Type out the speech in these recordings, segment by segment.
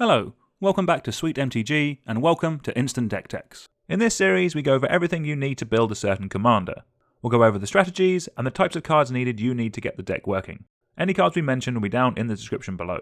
Hello, welcome back to Sweet MTG, and welcome to Instant Deck Techs. In this series, we go over everything you need to build a certain commander. We'll go over the strategies and the types of cards needed you need to get the deck working. Any cards we mention will be down in the description below.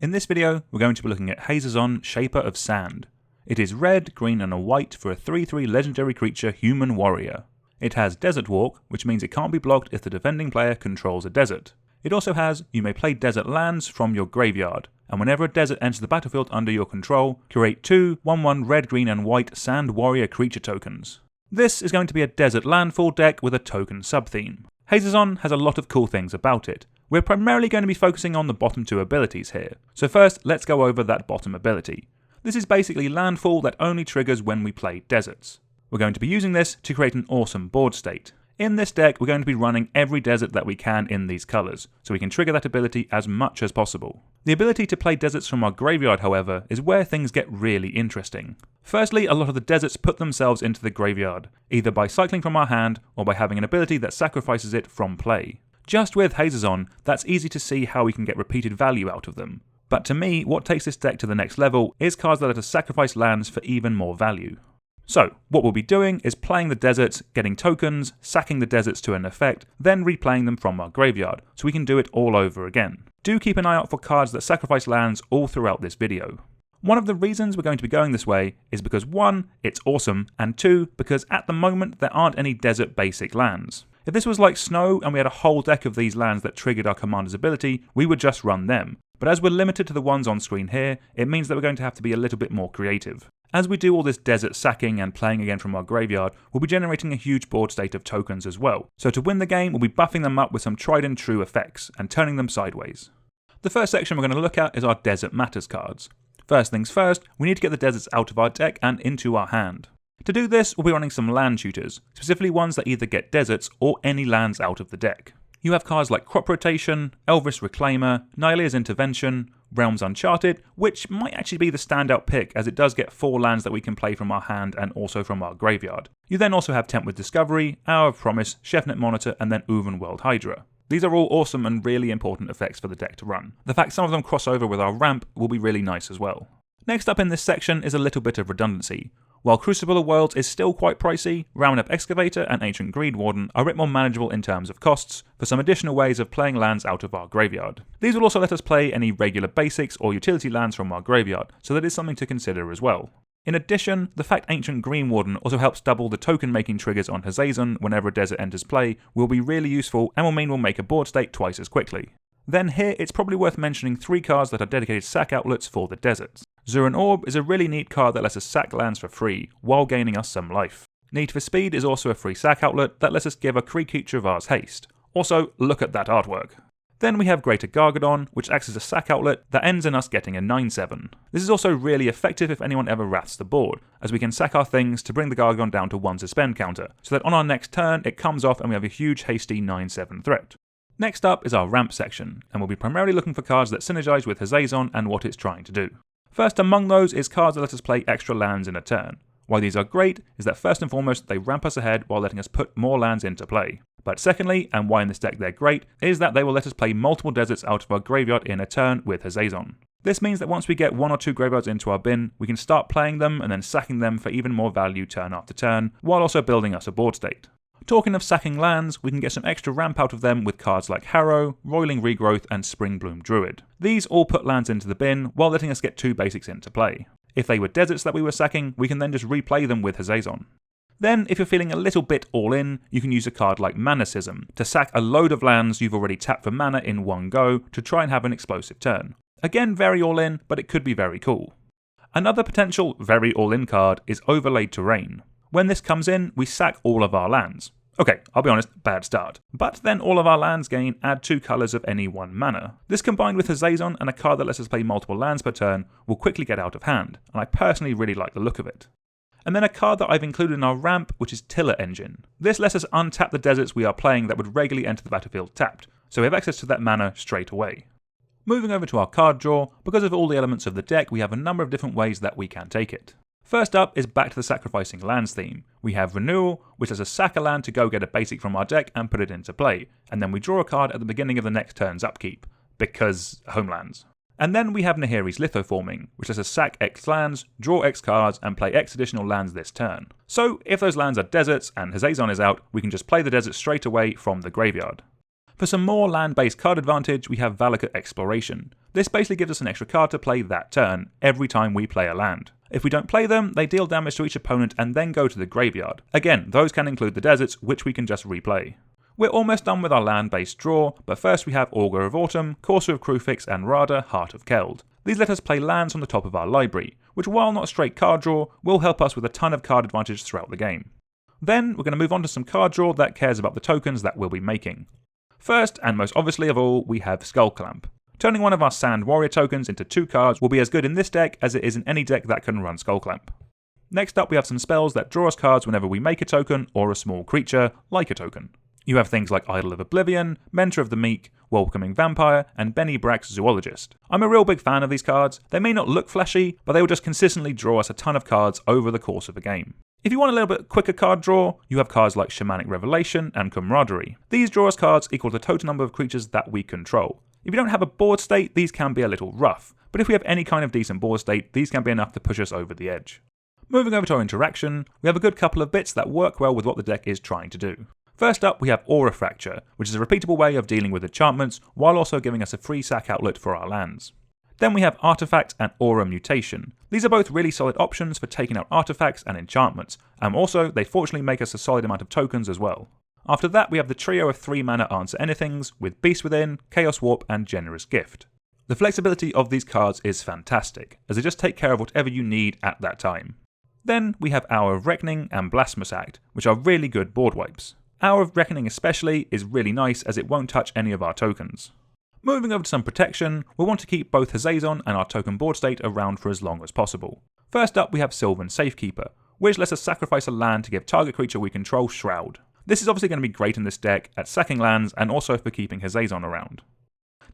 In this video, we're going to be looking at Hazezon, Shaper of Sand. It is red, green and a white for a 3/3 legendary creature human warrior. It has Desert Walk, which means it can't be blocked if the defending player controls a desert. It also has, you may play desert lands from your graveyard, and whenever a desert enters the battlefield under your control, create 2 1/1 red, green and white Sand Warrior creature tokens. This is going to be a desert landfall deck with a token subtheme. Hazezon has a lot of cool things about it. We're primarily going to be focusing on the bottom 2 abilities here. So first, let's go over that bottom ability. This is basically landfall that only triggers when we play deserts. We're going to be using this to create an awesome board state. In this deck, we're going to be running every desert that we can in these colours, so we can trigger that ability as much as possible. The ability to play deserts from our graveyard, however, is where things get really interesting. Firstly, a lot of the deserts put themselves into the graveyard, either by cycling from our hand or by having an ability that sacrifices it from play. Just with Hazezon, that's easy to see how we can get repeated value out of them. But to me, what takes this deck to the next level is cards that let us sacrifice lands for even more value. So, what we'll be doing is playing the deserts, getting tokens, sacking the deserts to an effect, then replaying them from our graveyard, so we can do it all over again. Do keep an eye out for cards that sacrifice lands all throughout this video. One of the reasons we're going to be going this way is because 1, it's awesome, and 2, because at the moment there aren't any desert basic lands. If this was like Snow and we had a whole deck of these lands that triggered our commander's ability, we would just run them. But as we're limited to the ones on screen here, it means that we're going to have to be a little bit more creative. As we do all this desert sacking and playing again from our graveyard, we'll be generating a huge board state of tokens as well. So to win the game, we'll be buffing them up with some tried and true effects, and turning them sideways. The first section we're going to look at is our Desert Matters cards. First things first, we need to get the deserts out of our deck and into our hand. To do this, we'll be running some land shooters, specifically ones that either get deserts or any lands out of the deck. You have cards like Crop Rotation, Elvish Reclaimer, Nylea's Intervention, Realms Uncharted, which might actually be the standout pick as it does get 4 lands that we can play from our hand and also from our graveyard. You then also have Tempt with Discovery, Hour of Promise, Shefet Monitor and then Ulvenwald Hydra. These are all awesome and really important effects for the deck to run. The fact some of them cross over with our ramp will be really nice as well. Next up in this section is a little bit of redundancy. While Crucible of Worlds is still quite pricey, Ramunap Excavator and Ancient Greenwarden are a bit more manageable in terms of costs for some additional ways of playing lands out of our graveyard. These will also let us play any regular basics or utility lands from our graveyard, so that is something to consider as well. In addition, the fact Ancient Greenwarden also helps double the token making triggers on Hazezon whenever a desert enters play will be really useful and will mean we'll make a board state twice as quickly. Then here, it's probably worth mentioning 3 cards that are dedicated sack outlets for the deserts. Zuran Orb is a really neat card that lets us sack lands for free, while gaining us some life. Need for Speed is also a free sack outlet that lets us give a creature of ours haste. Also, look at that artwork. Then we have Greater Gargadon, which acts as a sack outlet that ends in us getting a 9/7. This is also really effective if anyone ever wraths the board, as we can sack our things to bring the Gargadon down to 1 suspend counter, so that on our next turn it comes off and we have a huge hasty 9/7 threat. Next up is our ramp section, and we'll be primarily looking for cards that synergize with Hazezon and what it's trying to do. First among those is cards that let us play extra lands in a turn. Why these are great is that first and foremost they ramp us ahead while letting us put more lands into play. But secondly, and why in this deck they're great, is that they will let us play multiple deserts out of our graveyard in a turn with Hazezon. This means that once we get 1 or 2 graveyards into our bin, we can start playing them and then sacking them for even more value turn after turn, while also building us a board state. Talking of sacking lands, we can get some extra ramp out of them with cards like Harrow, Roiling Regrowth and Springbloom Druid. These all put lands into the bin while letting us get 2 basics into play. If they were deserts that we were sacking, we can then just replay them with Hazezon. Then, if you're feeling a little bit all in, you can use a card like Seism to sack a load of lands you've already tapped for mana in one go to try and have an explosive turn. Again, very all in, but it could be very cool. Another potential very all in card is Overlaid Terrain. When this comes in, we sack all of our lands. Okay, I'll be honest, bad start. But then all of our lands gain add 2 colours of any 1 mana. This combined with Hazezon and a card that lets us play multiple lands per turn will quickly get out of hand, and I personally really like the look of it. And then a card that I've included in our ramp, which is Tiller Engine. This lets us untap the deserts we are playing that would regularly enter the battlefield tapped, so we have access to that mana straight away. Moving over to our card draw, because of all the elements of the deck, we have a number of different ways that we can take it. First up is back to the sacrificing lands theme. We have Renewal, which is a sack a land to go get a basic from our deck and put it into play, and then we draw a card at the beginning of the next turn's upkeep, because homelands. And then we have Nahiri's Lithoforming, which lets us sack X lands, draw X cards, and play X additional lands this turn. So if those lands are deserts and Hazezon is out, we can just play the desert straight away from the graveyard. For some more land-based card advantage, we have Valakut Exploration. This basically gives us an extra card to play that turn, every time we play a land. If we don't play them, they deal damage to each opponent and then go to the graveyard. Again, those can include the deserts, which we can just replay. We're almost done with our land-based draw, but first we have Augur of Autumn, Courser of Crufix, and Rada, Heart of Keld. These let us play lands on the top of our library, which while not straight card draw, will help us with a ton of card advantage throughout the game. Then we're going to move on to some card draw that cares about the tokens that we'll be making. First, and most obviously of all, we have Skullclamp. Turning one of our Sand Warrior tokens into 2 cards will be as good in this deck as it is in any deck that can run Skullclamp. Next up we have some spells that draw us cards whenever we make a token or a small creature, like a token. You have things like Idol of Oblivion, Mentor of the Meek, Welcoming Vampire, and Benny Brack's Zoologist. I'm a real big fan of these cards. They may not look flashy, but they will just consistently draw us a ton of cards over the course of a game. If you want a little bit quicker card draw, you have cards like Shamanic Revelation and Camaraderie. These draw us cards equal to the total number of creatures that we control. If you don't have a board state, these can be a little rough, but if we have any kind of decent board state, these can be enough to push us over the edge. Moving over to our interaction, we have a good couple of bits that work well with what the deck is trying to do. First up, we have Aura Fracture, which is a repeatable way of dealing with enchantments, while also giving us a free sack outlet for our lands. Then we have Artifact and Aura Mutation. These are both really solid options for taking out artifacts and enchantments, and also they fortunately make us a solid amount of tokens as well. After that we have the trio of 3 mana Answer Anythings, with Beast Within, Chaos Warp and Generous Gift. The flexibility of these cards is fantastic, as they just take care of whatever you need at that time. Then we have Hour of Reckoning and Blasphemous Act, which are really good board wipes. Hour of Reckoning especially is really nice as it won't touch any of our tokens. Moving over to some protection, we'll want to keep both Hazezon and our token board state around for as long as possible. First up we have Sylvan Safekeeper, which lets us sacrifice a land to give target creature we control Shroud. This is obviously going to be great in this deck at sacking lands and also for keeping Hazezon around.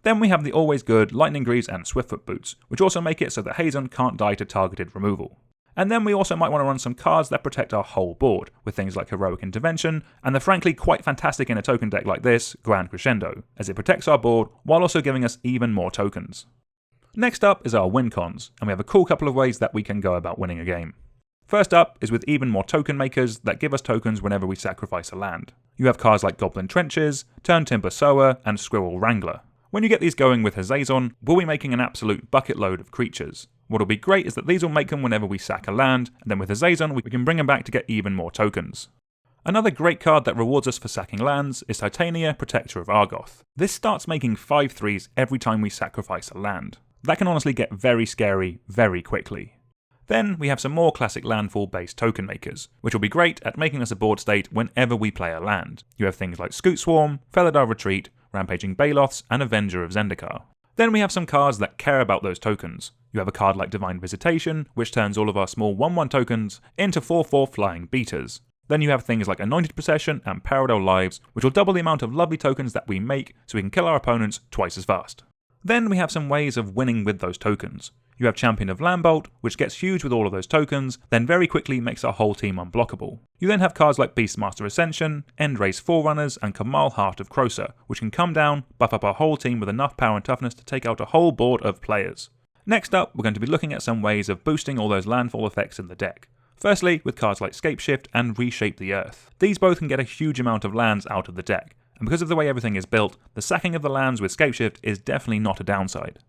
Then we have the always good Lightning Greaves and Swiftfoot Boots, which also make it so that Hazezon can't die to targeted removal. And then we also might want to run some cards that protect our whole board, with things like Heroic Intervention, and the frankly quite fantastic in a token deck like this, Grand Crescendo, as it protects our board while also giving us even more tokens. Next up is our win cons, and we have a cool couple of ways that we can go about winning a game. First up is with even more token makers that give us tokens whenever we sacrifice a land. You have cards like Goblin Trenches, Turn Timber Sower, and Squirrel Wrangler. When you get these going with Hazezon, we'll be making an absolute bucket load of creatures. What'll be great is that these will make them whenever we sack a land, and then with Hazezon we can bring them back to get even more tokens. Another great card that rewards us for sacking lands is Titania, Protector of Argoth. This starts making 5/3s every time we sacrifice a land. That can honestly get very scary very quickly. Then we have some more classic landfall based token makers, which will be great at making us a board state whenever we play a land. You have things like Scoot Swarm, Felidar Retreat, Rampaging Baloths, and Avenger of Zendikar. Then we have some cards that care about those tokens. You have a card like Divine Visitation, which turns all of our small 1/1 tokens into 4/4 flying beaters. Then you have things like Anointed Procession and Parallel Lives, which will double the amount of lovely tokens that we make so we can kill our opponents twice as fast. Then we have some ways of winning with those tokens. You have Champion of Landbolt, which gets huge with all of those tokens, then very quickly makes our whole team unblockable. You then have cards like Beastmaster Ascension, Endrace Forerunners, and Kamal Heart of Krosa, which can come down, buff up our whole team with enough power and toughness to take out a whole board of players. Next up, we're going to be looking at some ways of boosting all those landfall effects in the deck. Firstly, with cards like Scapeshift and Reshape the Earth. These both can get a huge amount of lands out of the deck, and because of the way everything is built, the sacking of the lands with Scapeshift is definitely not a downside.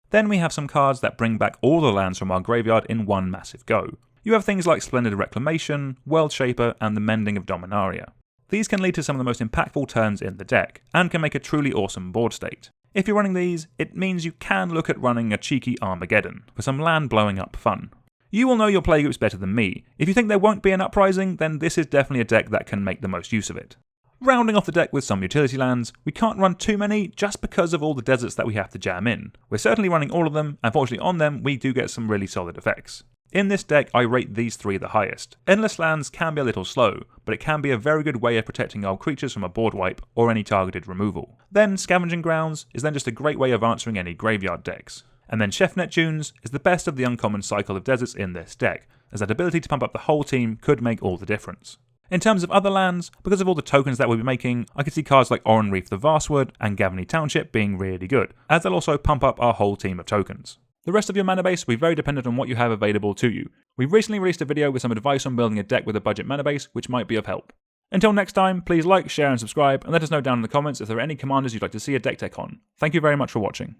Then we have some cards that bring back all the lands from our graveyard in one massive go. You have things like Splendid Reclamation, World Shaper, and the Mending of Dominaria. These can lead to some of the most impactful turns in the deck, and can make a truly awesome board state. If you're running these, it means you can look at running a cheeky Armageddon, for some land blowing up fun. You will know your playgroups better than me. If you think there won't be an Uprising, then this is definitely a deck that can make the most use of it. Rounding off the deck with some utility lands, we can't run too many just because of all the deserts that we have to jam in. We're certainly running all of them, and fortunately on them we do get some really solid effects. In this deck I rate these 3 the highest. Endless Lands can be a little slow, but it can be a very good way of protecting our creatures from a board wipe or any targeted removal. Then Scavenging Grounds is then just a great way of answering any graveyard decks. And then Chef Neptunes is the best of the uncommon cycle of deserts in this deck, as that ability to pump up the whole team could make all the difference. In terms of other lands, because of all the tokens that we'll be making, I could see cards like Oran Reef the Vastwood and Gavany Township being really good, as they'll also pump up our whole team of tokens. The rest of your mana base will be very dependent on what you have available to you. We've recently released a video with some advice on building a deck with a budget mana base, which might be of help. Until next time, please like, share and subscribe, and let us know down in the comments if there are any commanders you'd like to see a deck tech on. Thank you very much for watching.